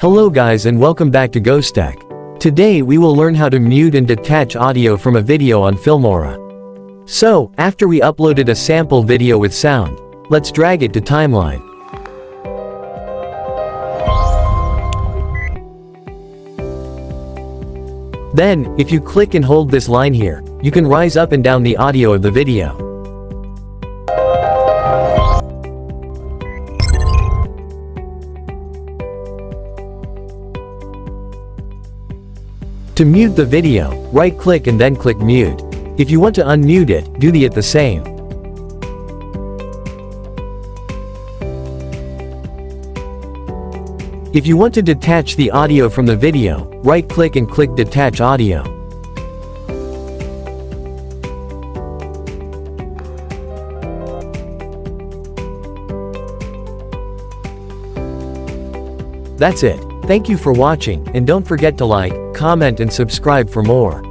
Hello guys and welcome back to GhostTech. Today we will learn how to mute and detach audio from a video on Filmora. So, after we uploaded a sample video with sound, let's drag it to timeline. Then, if you click and hold this line here, you can rise up and down the audio of the video. To mute the video, right-click and then click Mute. If you want to unmute it, do the same. If you want to detach the audio from the video, right-click and click Detach Audio. That's it. Thank you for watching, and don't forget to like, comment and subscribe for more.